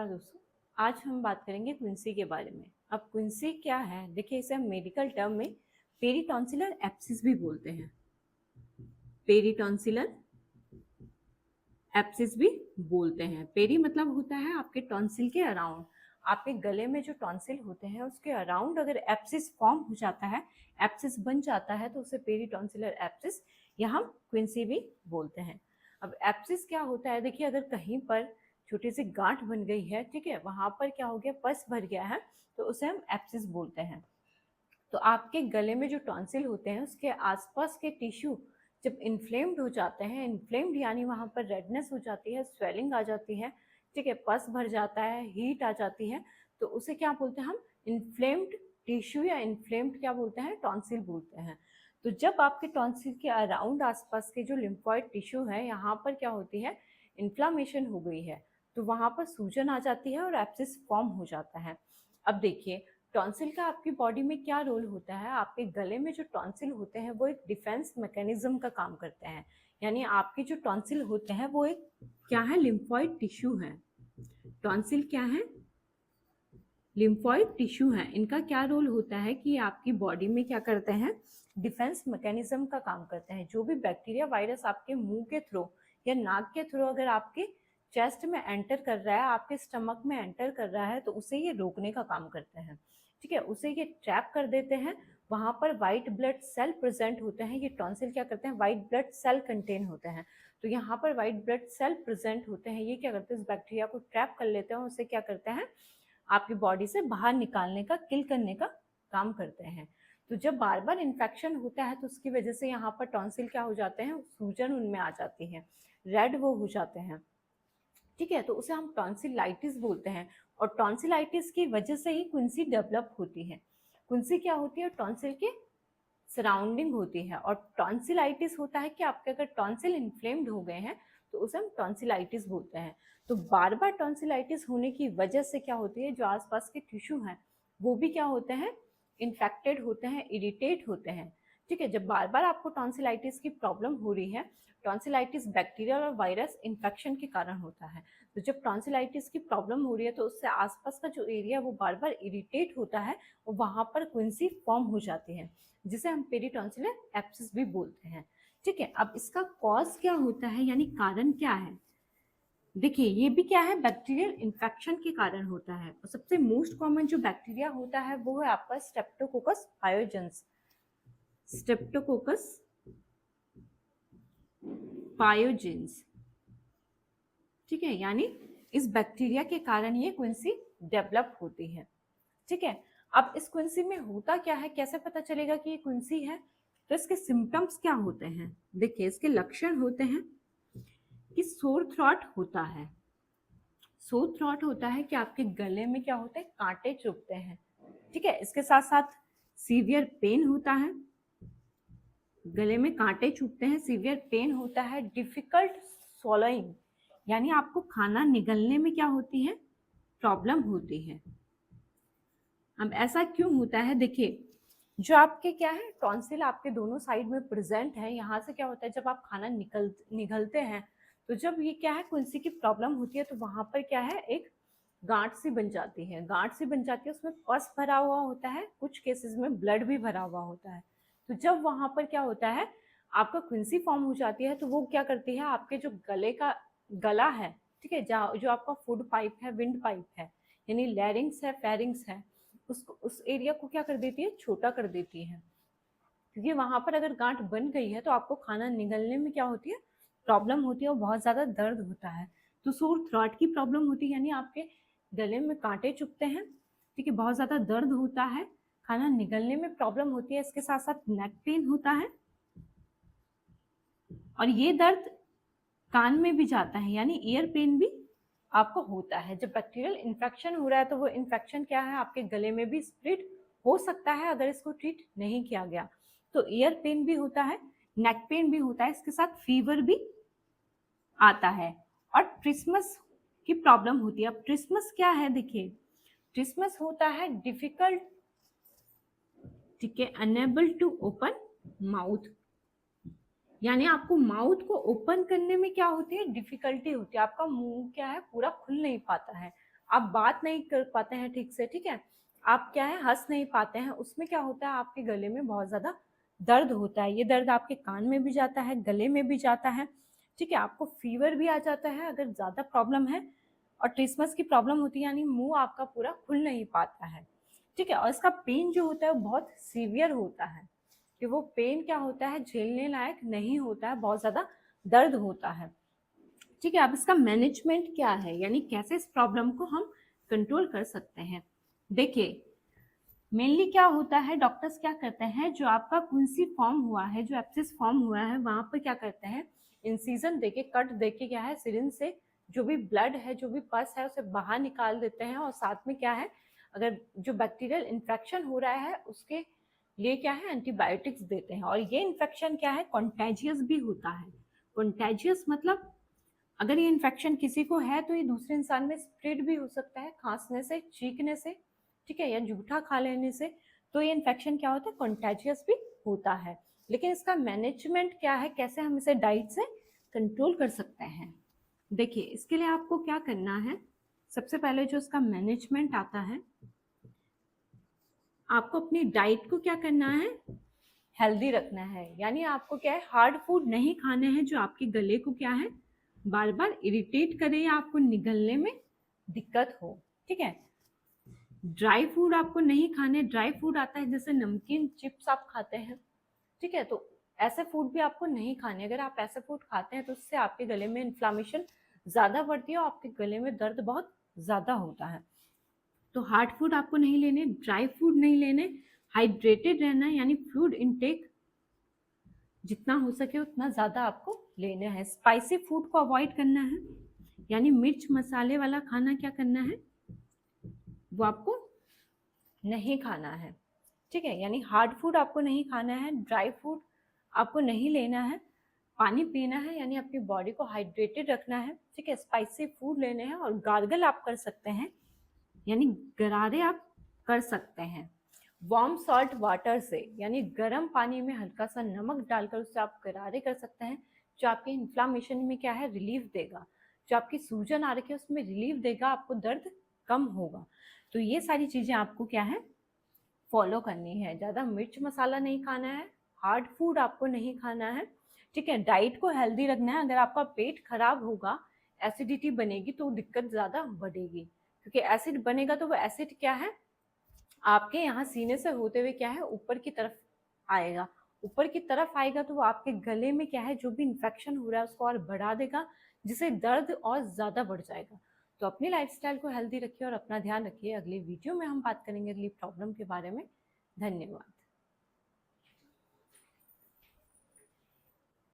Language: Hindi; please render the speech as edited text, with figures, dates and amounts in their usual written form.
नमस्कार दोस्तों। आज हम बात करेंगे क्विंसी के बारे में। अब क्विंसी क्या है, देखिए इसे हम मेडिकल टर्म में पेरिटॉन्सिलर एब्सिस भी बोलते हैं। पेरिटॉन्सिलर एब्सिस भी बोलते हैं। पेरी मतलब होता है आपके टॉन्सिल के अराउंड, आपके गले में जो टॉन्सिल होते हैं उसके अराउंड अगर एब्सिस फॉर्म हो जाता है, एब्सिस बन जाता है, तो उसे पेरिटॉन्सिलर एब्सिस या हम क्विंसी भी बोलते हैं। अब एब्सिस क्या होता है, देखिए अगर कहीं पर छोटी सी गांठ बन गई है, ठीक है, वहां पर क्या हो गया, पस भर गया है, तो उसे हम एब्सिस बोलते हैं। तो आपके गले में जो टॉन्सिल होते हैं उसके आसपास के टिश्यू जब इन्फ्लेम्ड हो जाते हैं, इन्फ्लेम्ड यानी वहाँ पर रेडनेस हो जाती है, स्वेलिंग आ जाती है, ठीक है, पस भर जाता है, हीट आ जाती है, तो उसे क्या बोलते हैं हम, इन्फ्लेम्ड टिश्यू या इन्फ्लेम्ड क्या बोलते हैं, टॉन्सिल बोलते हैं। तो जब आपके टॉन्सिल के अराउंड आसपास के जो लिम्फॉइड टिश्यू है, यहाँ पर क्या होती है, इन्फ्लामेशन हो गई है, तो वहाँ पर सूजन आ जाती है और एब्सिस फॉर्म हो जाता है। अब देखिए टॉन्सिल का आपकी बॉडी में क्या रोल होता है, आपके गले में जो टॉन्सिल होते हैं वो एक डिफेंस मैकेनिज्म का काम करते हैं। यानी आपके जो टॉन्सिल होते हैं वो एक क्या है, लिम्फॉइड टिश्यू है। टॉन्सिल क्या है, लिम्फॉइड टिश्यू है। इनका क्या रोल होता है कि आपकी बॉडी में क्या करते हैं, डिफेंस मैकेनिज्म का काम करते हैं। जो भी बैक्टीरिया वायरस आपके मुंह के थ्रू या नाक के थ्रू अगर आपके चेस्ट में एंटर कर रहा है, आपके स्टमक में एंटर कर रहा है, तो उसे ये रोकने का काम करते हैं, ठीक है, उसे ये ट्रैप कर देते हैं। वहां पर व्हाइट ब्लड सेल प्रेजेंट होते हैं। ये टॉन्सिल क्या करते हैं, व्हाइट ब्लड सेल कंटेन होते हैं, तो यहाँ पर व्हाइट ब्लड सेल प्रेजेंट होते हैं, ये क्या करते हैं, इस बैक्टीरिया को ट्रैप कर लेते हैं, उसे क्या करते हैं, आपकी बॉडी से बाहर निकालने का, किल करने का काम करते हैं। तो जब बार बार इन्फेक्शन होता है तो उसकी वजह से यहाँ पर टॉन्सिल क्या हो जाते हैं, सूजन उनमें आ जाती है, रेड वो हो जाते हैं, ठीक है, तो उसे हम टॉन्सिलाइटिस बोलते हैं। और टॉन्सिलाइटिस की वजह से ही क्विंसी डेवलप होती है। क्विंसी क्या होती है, टॉन्सिल के सराउंडिंग होती है। और टॉन्सिलाइटिस होता है कि आपके अगर टॉन्सिल इन्फ्लेम्ड हो गए हैं तो उसे हम टॉन्सिलाइटिस बोलते हैं। तो बार बार टॉन्सिलाइटिस होने की वजह से क्या होती है, जो आसपास के टिश्यू हैं वो भी क्या होते हैं, इन्फेक्टेड होते हैं, इरिटेट होते हैं, ठीक है। जब बार बार आपको टॉन्सिलाइटिस की प्रॉब्लम हो रही है, टॉन्सिलाइटिस बैक्टीरियल और वायरस इन्फेक्शन के कारण होता है, तो जब टॉन्सिलाइटिस की प्रॉब्लम हो रही है तो उससे आसपास का जो एरिया वो बार बार इरिटेट होता है और वहां पर क्विंसी फॉर्म हो जाती है, जिसे हम पेरिटॉन्सिलर एब्सिस भी बोलते हैं, ठीक है। अब इसका कॉज क्या होता है, यानी कारण क्या है, देखिए ये भी क्या है, बैक्टीरियल इन्फेक्शन के कारण होता है। और सबसे मोस्ट कॉमन जो बैक्टीरिया होता है वो है आपका स्ट्रेप्टोकोकस पायोजेंस, स्ट्रेप्टोकोकस पायोजेंस, ठीक है, यानी इस बैक्टीरिया के कारण ये क्विंसी डेवलप होती है, ठीक है। अब इस क्विंसी में होता क्या है, कैसे पता चलेगा कि ये क्विंसी है, तो इसके सिम्टम्स क्या होते हैं, देखिए इसके लक्षण होते हैं कि सोर थ्रॉट होता है। सोर थ्रॉट होता है कि आपके गले में क्या होता है, कांटे चुभते हैं, ठीक है। इसके साथ साथ सीवियर पेन होता है, गले में कांटे चुभते हैं, सीवियर पेन होता है, डिफिकल्ट स्वॉलोइंग, यानी आपको खाना निगलने में क्या होती है, प्रॉब्लम होती है। अब ऐसा क्यों होता है, देखिए जो आपके क्या है, टॉन्सिल आपके दोनों साइड में प्रेजेंट है, यहाँ से क्या होता है, जब आप खाना निगलते हैं तो जब ये क्या है, क्विंसी की प्रॉब्लम होती है, तो वहां पर क्या है, एक गांठ सी बन जाती है, गांठ सी बन जाती है, उसमें पस भरा हुआ होता है, कुछ केसेस में ब्लड भी भरा हुआ होता है। तो जब वहां पर क्या होता है, आपका क्विंसी फॉर्म हो जाती है, तो वो क्या करती है, आपके जो गले का गला है, ठीक है, जो आपका फूड पाइप है, विंड पाइप है, यानी लैरिंग्स है, फेरिंग्स है, उसको, उस एरिया को क्या कर देती है, छोटा कर देती है। क्योंकि वहां पर अगर गांठ बन गई है तो आपको खाना निगलने में क्या होती है, प्रॉब्लम होती है और बहुत ज्यादा दर्द होता है। तो सोर थ्रॉट की प्रॉब्लम होती है, यानी आपके गले में कांटे चुभते हैं, ठीक है, बहुत ज्यादा दर्द होता है, खाना निगलने में प्रॉब्लम होती है, इसके साथ साथ नेक पेन होता है, और ये दर्द कान में भी जाता है, यानी ईयर पेन भी आपको होता है। जब बैक्टीरियल इन्फेक्शन हो रहा है तो वो इन्फेक्शन क्या है, आपके गले में भी स्प्रेड हो सकता है अगर इसको ट्रीट नहीं किया गया। तो ईयर पेन भी होता है, नेक पेन भी होता है, इसके साथ फीवर भी आता है, और ट्रिस्मस की प्रॉब्लम होती है। अब ट्रिस्मस क्या है, देखिए ट्रिस्मस होता है डिफिकल्ट, ठीक है, अनेबल टू ओपन माउथ, यानी आपको माउथ को ओपन करने में क्या होती है, डिफिकल्टी होती है, आपका मुंह क्या है, पूरा खुल नहीं पाता है, आप बात नहीं कर पाते हैं ठीक से, ठीक है, आप क्या है हंस नहीं पाते हैं, उसमें क्या होता है आपके गले में बहुत ज़्यादा दर्द होता है। ये दर्द आपके कान में भी जाता है, गले में भी जाता है, ठीक है, आपको फीवर भी आ जाता है अगर ज़्यादा प्रॉब्लम है, और ट्रिसमस की प्रॉब्लम होती है यानी मुंह आपका पूरा खुल नहीं पाता है, ठीक है, और इसका पेन जो होता है वो बहुत सीवियर होता है, कि वो पेन क्या होता है झेलने लायक नहीं होता है, बहुत ज़्यादा दर्द होता है, ठीक है। अब इसका मैनेजमेंट क्या है, यानी कैसे इस प्रॉब्लम को हम कंट्रोल कर सकते हैं। देखिए मेनली क्या होता है, डॉक्टर्स क्या करते हैं, जो आपका कुंसी फॉर्म हुआ है, जो एब्सिस फॉर्म हुआ है, वहां पर क्या करते हैं, इंसिजन देके, कट देके, क्या है सिरिंज से जो भी ब्लड है, जो भी पस है, उसे बाहर निकाल देते हैं, और साथ में क्या है, अगर जो बैक्टीरियल इन्फेक्शन हो रहा है उसके लिए क्या है एंटीबायोटिक्स देते हैं। और ये इन्फेक्शन क्या है कॉन्टेजियस भी होता है। कॉन्टेजियस मतलब अगर ये इन्फेक्शन किसी को है तो ये दूसरे इंसान में स्प्रेड भी हो सकता है, खांसने से, छींकने से, ठीक है, या जूठा खा लेने से। तो ये इन्फेक्शन क्या होता है कॉन्टेजियस भी होता है। लेकिन इसका मैनेजमेंट क्या है, कैसे हम इसे डाइट से कंट्रोल कर सकते हैं। देखिए इसके लिए आपको क्या करना है, सबसे पहले जो इसका मैनेजमेंट आता है, आपको अपनी डाइट को क्या करना है, हेल्दी रखना है। यानी आपको क्या है हार्ड फूड नहीं खाने हैं जो आपके गले को क्या है बार बार इरिटेट करे या आपको निगलने में दिक्कत हो, ठीक है। ड्राई फूड आपको नहीं खाने, ड्राई फूड आता है जैसे नमकीन चिप्स आप खाते हैं, ठीक है, तो ऐसे फूड भी आपको नहीं खाने। अगर आप ऐसे फूड खाते हैं तो उससे आपके गले में इन्फ्लामेशन ज़्यादा बढ़ती है और आपके गले में दर्द बहुत ज़्यादा होता है। तो हार्ड फूड आपको नहीं लेने, ड्राई फूड नहीं लेने, हाइड्रेटेड रहना है, यानी फ्लूइड इनटेक जितना हो सके उतना ज़्यादा आपको लेना है। स्पाइसी फूड को अवॉइड करना है, यानी मिर्च मसाले वाला खाना क्या करना है वो आपको नहीं खाना है, ठीक है। यानी हार्ड फूड आपको नहीं खाना है, ड्राई फूड आपको नहीं लेना है, पानी पीना है, यानी अपनी बॉडी को हाइड्रेटेड रखना है, ठीक है। स्पाइसी फूड लेने हैं और गार्गल आप कर सकते हैं, यानी गरारे आप कर सकते हैं वार्म सॉल्ट वाटर से, यानी गर्म पानी में हल्का सा नमक डालकर उससे आप गरारे कर सकते हैं, जो आपके इन्फ्लामेशन में क्या है रिलीफ देगा, जो आपकी सूजन आ रखी है उसमें रिलीफ देगा, आपको दर्द कम होगा। तो ये सारी चीज़ें आपको क्या है फॉलो करनी है। ज़्यादा मिर्च मसाला नहीं खाना है, हार्ड फूड आपको नहीं खाना है, ठीक है। डाइट को हेल्दी रखना है। अगर आपका पेट खराब होगा, एसिडिटी बनेगी तो दिक्कत ज़्यादा बढ़ेगी, क्योंकि एसिड बनेगा तो वो एसिड क्या है आपके यहाँ सीने से होते हुए क्या है ऊपर की तरफ आएगा, ऊपर की तरफ आएगा तो वो आपके गले में क्या है जो भी इन्फेक्शन हो रहा है उसको और बढ़ा देगा, जिससे दर्द और ज़्यादा बढ़ जाएगा। तो अपनी लाइफस्टाइल को हेल्दी रखिए और अपना ध्यान रखिए। अगली वीडियो में हम बात करेंगे अगली प्रॉब्लम के बारे में। धन्यवाद।